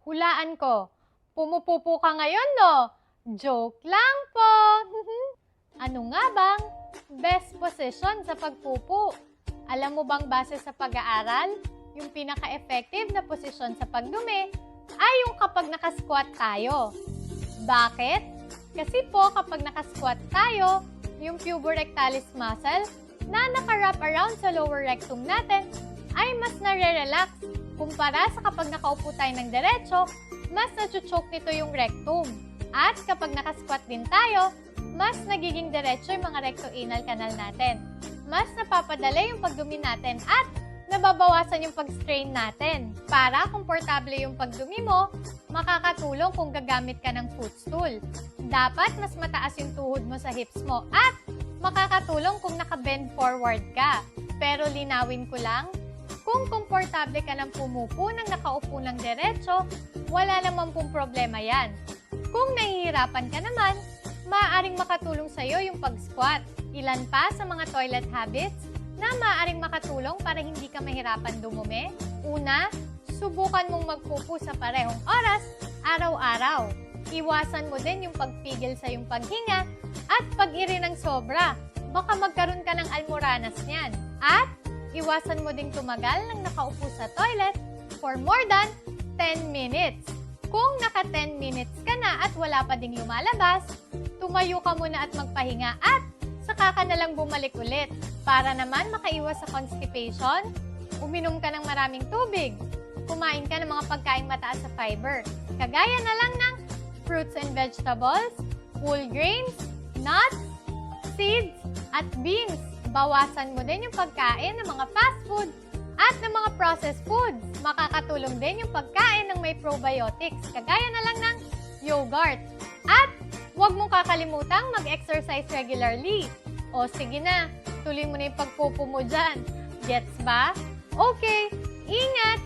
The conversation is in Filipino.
Hulaan ko. Pumupupo ka ngayon, no? Joke lang po. Ano nga bang best position sa pagpupo? Alam mo bang base sa pag-aaral, yung pinaka-effective na posisyon sa pagdumi ay yung kapag nakasquat tayo. Bakit? Kasi po kapag nakasquat tayo, yung puborectalis muscle na naka-wrap around sa lower rectum natin ay mas nare-relax kumpara sa kapag nakaupo tayo ng diretso, mas nachuchoke nito yung rectum. At kapag nakasquat din tayo, mas nagiging diretso yung mga rectoanal canal natin. Mas napapadala yung pagdumi natin at nababawasan yung pag-strain natin. Para komportable yung pagdumi mo, makakatulong kung gagamit ka ng footstool. Dapat mas mataas yung tuhod mo sa hips mo at makakatulong kung naka-bend forward ka. Pero linawin ko lang, kung komportable ka ng pumupo ng nakaupo ng diretso, wala naman pong problema yan. Kung nahihirapan ka naman, maaaring makatulong sa'yo yung pag-squat. Ilan pa sa mga toilet habits na maaaring makatulong para hindi ka mahirapan dumumi? Una, subukan mong magpupo sa parehong oras, araw-araw. Iwasan mo din yung pagpigil sa yung paghinga at pag-iri ng sobra. Baka magkaroon ka ng almoranas niyan. At iwasan mo ding tumagal ng nakaupo sa toilet for more than 10 minutes. Kung naka 10 minutes ka na at wala pa ding lumalabas, tumayo ka muna at magpahinga at saka ka na lang bumalik ulit. Para naman makaiwas sa constipation, uminom ka ng maraming tubig. Kumain ka ng mga pagkain mataas sa fiber. Kagaya na lang ng fruits and vegetables, whole grains, nuts, seeds, at beans. Bawasan mo din yung pagkain ng mga fast food at ng mga processed foods. Makakatulong din yung pagkain ng may probiotics, kagaya na lang ng yogurt. At huwag mong kakalimutang mag-exercise regularly. O sige na, tuloy mo na yung pagpupo mo dyan. Gets ba? Okay, ingat!